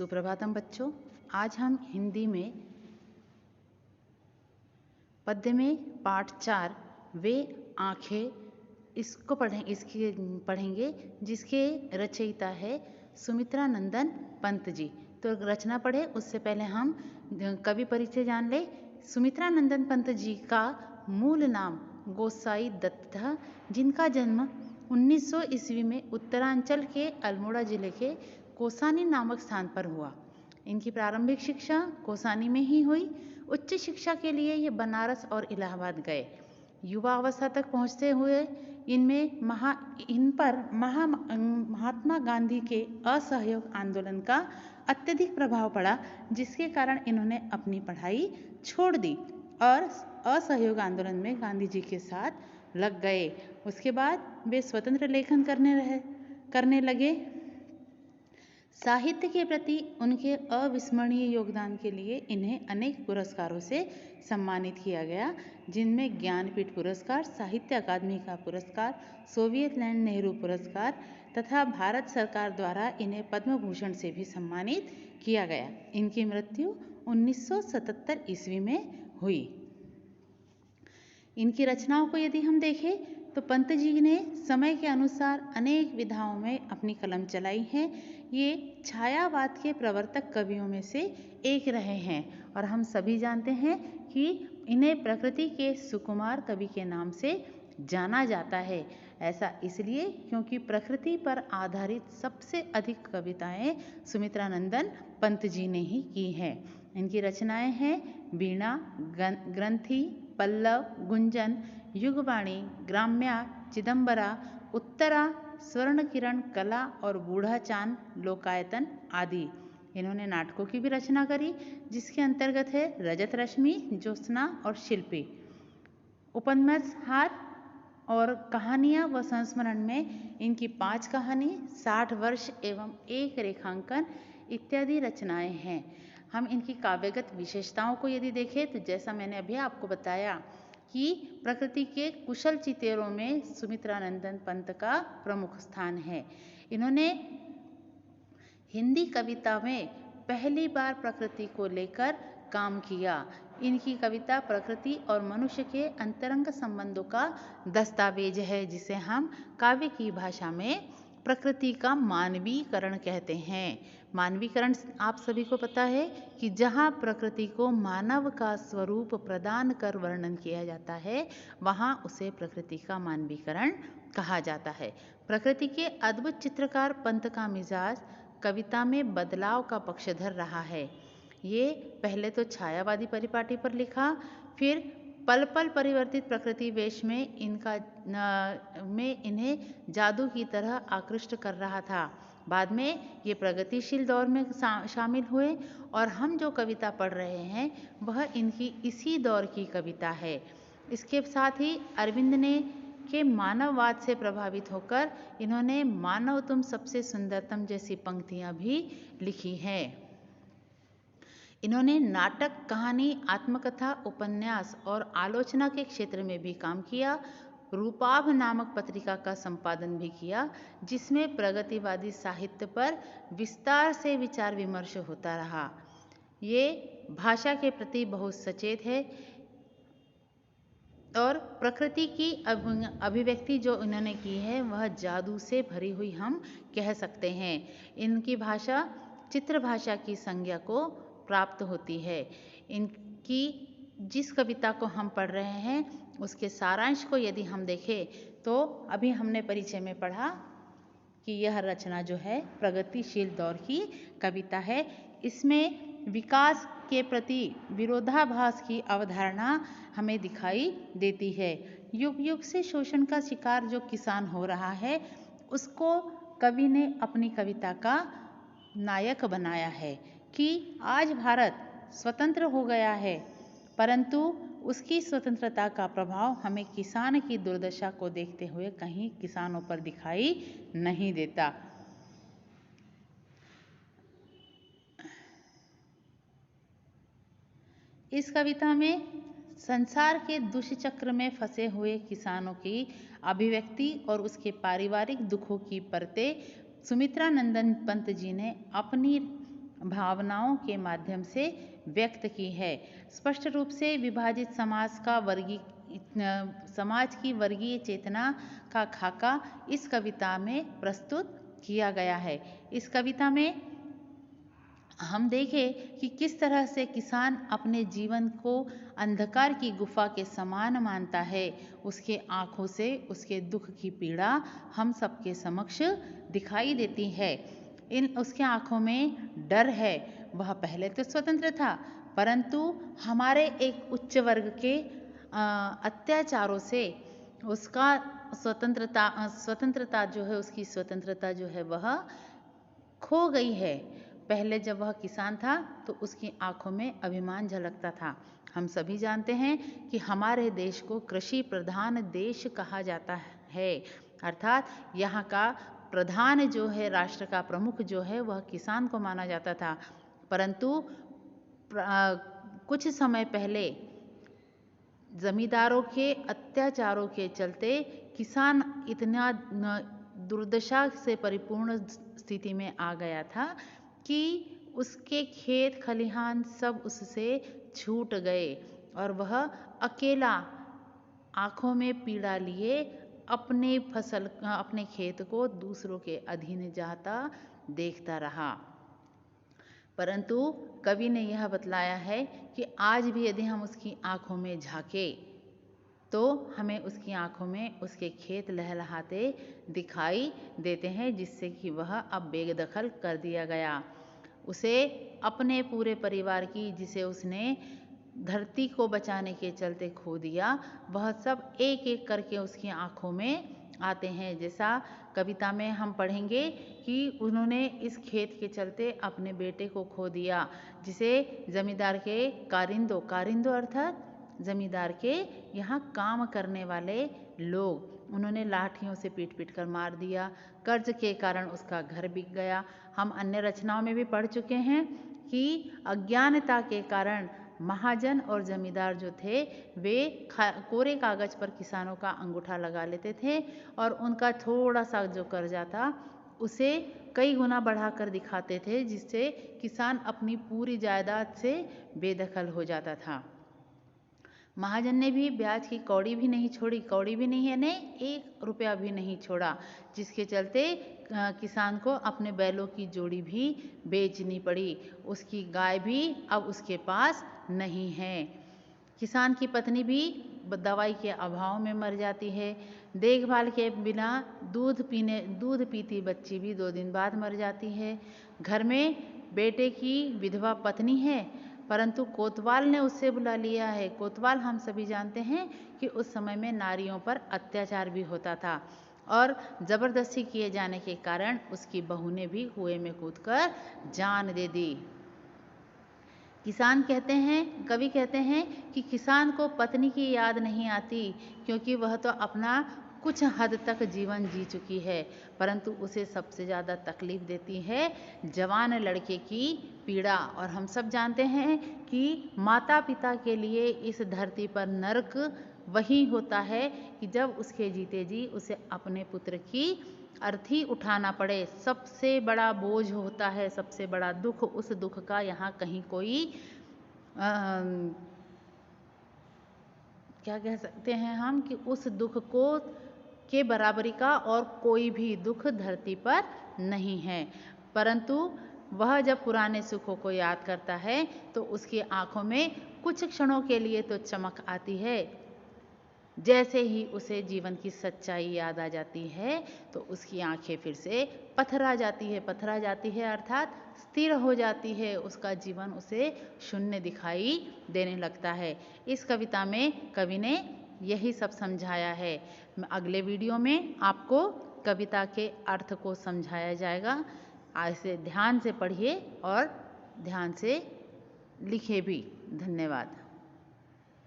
सुप्रभातम बच्चों। आज हम हिंदी में पद्य में पाठ 4 वे आंखें इसको पढ़ेंगे जिसके रचयिता है सुमित्रा नंदन पंत जी। तो रचना पढ़े उससे पहले हम कवि परिचय जान ले। सुमित्रा नंदन पंत जी का मूल नाम गोसाई दत्त था, जिनका जन्म 1900 ईस्वी में उत्तरांचल के अल्मोड़ा जिले के कोसानी नामक स्थान पर हुआ। इनकी प्रारंभिक शिक्षा कोसानी में ही हुई। उच्च शिक्षा के लिए ये बनारस और इलाहाबाद गए। युवा अवस्था तक पहुंचते हुए इन पर महात्मा गांधी के असहयोग आंदोलन का अत्यधिक प्रभाव पड़ा, जिसके कारण इन्होंने अपनी पढ़ाई छोड़ दी और असहयोग आंदोलन में गांधी जी के साथ लग गए। उसके बाद वे स्वतंत्र लेखन करने लगे। साहित्य के प्रति उनके अविस्मरणीय योगदान के लिए इन्हें अनेक पुरस्कारों से सम्मानित किया गया, जिनमें ज्ञानपीठ पुरस्कार, साहित्य अकादमी का पुरस्कार, सोवियत लैंड नेहरू पुरस्कार तथा भारत सरकार द्वारा इन्हें पद्म भूषण से भी सम्मानित किया गया। इनकी मृत्यु 1977 ईस्वी में हुई। इनकी रचनाओं को यदि हम देखें तो पंत जी ने समय के अनुसार अनेक विधाओं में अपनी कलम चलाई है। ये छायावाद के प्रवर्तक कवियों में से एक रहे हैं और हम सभी जानते हैं कि इन्हें प्रकृति के सुकुमार कवि के नाम से जाना जाता है। ऐसा इसलिए क्योंकि प्रकृति पर आधारित सबसे अधिक कविताएं सुमित्रा नंदन पंत जी ने ही की हैं। इनकी रचनाएं हैं वीणा, ग्रंथि, पल्लव, गुंजन, युगवाणी, ग्राम्या, चिदंबरा, उत्तरा, स्वर्ण किरण, कला और बूढ़ा चांद, लोकायतन आदि। इन्होंने नाटकों की भी रचना करी, जिसके अंतर्गत है रजत रश्मि, ज्योत्सना और शिल्पी। उपन्यासहार और कहानियां व संस्मरण में इनकी 5 कहानी, 60 वर्ष एवं 1 रेखांकन इत्यादि रचनाएं हैं। हम इनकी काव्यगत विशेषताओं को यदि देखें तो जैसा मैंने अभी आपको बताया कि प्रकृति के कुशल चितेरों में सुमित्रा नंदन पंत का प्रमुख स्थान है। इन्होंने हिंदी कविता में पहली बार प्रकृति को लेकर काम किया। इनकी कविता प्रकृति और मनुष्य के अंतरंग संबंधों का दस्तावेज है, जिसे हम काव्य की भाषा में प्रकृति का मानवीकरण कहते हैं। मानवीकरण आप सभी को पता है कि जहाँ प्रकृति को मानव का स्वरूप प्रदान कर वर्णन किया जाता है, वहाँ उसे प्रकृति का मानवीकरण कहा जाता है। प्रकृति के अद्भुत चित्रकार पंत का मिजाज कविता में बदलाव का पक्षधर रहा है। ये पहले तो छायावादी परिपाटी पर लिखा, फिर पल पल परिवर्तित प्रकृति वेश में इन्हें जादू की तरह आकृष्ट कर रहा था। बाद में ये प्रगतिशील दौर में शामिल हुए और हम जो कविता पढ़ रहे हैं वह इनकी इसी दौर की कविता है। इसके साथ ही अरविंद ने के मानववाद से प्रभावित होकर इन्होंने मानव तुम सबसे सुंदरतम जैसी पंक्तियां भी लिखी हैं। इन्होंने नाटक, कहानी, आत्मकथा, उपन्यास और आलोचना के क्षेत्र में भी काम किया। रूपाभ नामक पत्रिका का संपादन भी किया, जिसमें प्रगतिवादी साहित्य पर विस्तार से विचार विमर्श होता रहा। ये भाषा के प्रति बहुत सचेत है और प्रकृति की अभिव्यक्ति जो इन्होंने की है वह जादू से भरी हुई हम कह सकते हैं। इनकी भाषा चित्र भाषा की संज्ञा को प्राप्त होती है। इनकी जिस कविता को हम पढ़ रहे हैं उसके सारांश को यदि हम देखें तो अभी हमने परिचय में पढ़ा कि यह रचना जो है प्रगतिशील दौर की कविता है। इसमें विकास के प्रति विरोधाभास की अवधारणा हमें दिखाई देती है। युग युग से शोषण का शिकार जो किसान हो रहा है उसको कवि ने अपनी कविता का नायक बनाया है कि आज भारत स्वतंत्र हो गया है, परंतु उसकी स्वतंत्रता का प्रभाव हमें किसान की दुर्दशा को देखते हुए कहीं किसानों पर दिखाई नहीं देता। इस कविता में संसार के दुष्चक्र में फंसे हुए किसानों की अभिव्यक्ति और उसके पारिवारिक दुखों की परतें सुमित्रा नंदन पंत जी ने अपनी भावनाओं के माध्यम से व्यक्त की है। स्पष्ट रूप से विभाजित समाज की वर्गीय चेतना का खाका इस कविता में प्रस्तुत किया गया है। इस कविता में हम देखें कि किस तरह से किसान अपने जीवन को अंधकार की गुफा के समान मानता है। उसके आंखों से उसके दुख की पीड़ा हम सबके समक्ष दिखाई देती है। उसके आंखों में डर है। वह पहले तो स्वतंत्र था, परंतु हमारे एक उच्च वर्ग के अत्याचारों से उसका स्वतंत्रता जो है वह खो गई है। पहले जब वह किसान था तो उसकी आंखों में अभिमान झलकता था। हम सभी जानते हैं कि हमारे देश को कृषि प्रधान देश कहा जाता है, अर्थात यहाँ का प्रधान जो है, राष्ट्र का प्रमुख जो है वह किसान को माना जाता था। परंतु कुछ समय पहले जमींदारों के अत्याचारों के चलते किसान इतना दुर्दशा से परिपूर्ण स्थिति में आ गया था कि उसके खेत खलिहान सब उससे छूट गए और वह अकेला आंखों में पीड़ा लिए अपने खेत को दूसरों के अधीन जाता देखता रहा। परंतु कवि ने यह बतलाया है कि आज भी यदि हम उसकी आंखों में झांकें तो हमें उसकी आंखों में उसके खेत लहलहाते दिखाई देते हैं, जिससे कि वह अब बेदखल कर दिया गया। उसे अपने पूरे परिवार की, जिसे उसने धरती को बचाने के चलते खो दिया, वह सब एक एक करके उसकी आंखों में आते हैं। जैसा कविता में हम पढ़ेंगे कि उन्होंने इस खेत के चलते अपने बेटे को खो दिया, जिसे जमींदार के कारिंदो अर्थात जमींदार के यहाँ काम करने वाले लोग, उन्होंने लाठियों से पीट कर मार दिया। कर्ज के कारण उसका घर बिक गया। हम अन्य रचनाओं में भी पढ़ चुके हैं कि अज्ञानता के कारण महाजन और जमींदार जो थे वे कोरे कागज पर किसानों का अंगूठा लगा लेते थे और उनका थोड़ा सा जो कर्जा था उसे कई गुना बढ़ाकर दिखाते थे, जिससे किसान अपनी पूरी जायदाद से बेदखल हो जाता था। महाजन ने भी ब्याज की कौड़ी भी नहीं छोड़ी, कौड़ी भी नहीं है ने 1 रुपया भी नहीं छोड़ा, जिसके चलते किसान को अपने बैलों की जोड़ी भी बेचनी पड़ी। उसकी गाय भी अब उसके पास नहीं है। किसान की पत्नी भी दवाई के अभाव में मर जाती है। देखभाल के बिना दूध पीती बच्ची भी 2 दिन बाद मर जाती है। घर में बेटे की विधवा पत्नी है, परंतु कोतवाल ने उससे बुला लिया है। कोतवाल हम सभी जानते हैं कि उस समय में नारियों पर अत्याचार भी होता था और जबरदस्ती किए जाने के कारण उसकी बहू ने भी कुएं में कूदकर जान दे दी। कवि कहते हैं कि किसान को पत्नी की याद नहीं आती, क्योंकि वह तो अपना कुछ हद तक जीवन जी चुकी है, परंतु उसे सबसे ज़्यादा तकलीफ देती है जवान लड़के की पीड़ा। और हम सब जानते हैं कि माता पिता के लिए इस धरती पर नरक वही होता है कि जब उसके जीते जी उसे अपने पुत्र की अर्थी उठाना पड़े। सबसे बड़ा बोझ होता है, सबसे बड़ा दुख। उस दुख का यहाँ कहीं कोई क्या कह सकते हैं हम कि उस दुख को के बराबरी का और कोई भी दुख धरती पर नहीं है। परंतु वह जब पुराने सुखों को याद करता है तो उसकी आंखों में कुछ क्षणों के लिए तो चमक आती है। जैसे ही उसे जीवन की सच्चाई याद आ जाती है तो उसकी आंखें फिर से पथरा जाती है अर्थात स्थिर हो जाती है। उसका जीवन उसे शून्य दिखाई देने लगता है। इस कविता में कवि ने यही सब समझाया है। अगले वीडियो में आपको कविता के अर्थ को समझाया जाएगा। इसे ध्यान से पढ़िए और ध्यान से लिखे भी। धन्यवाद।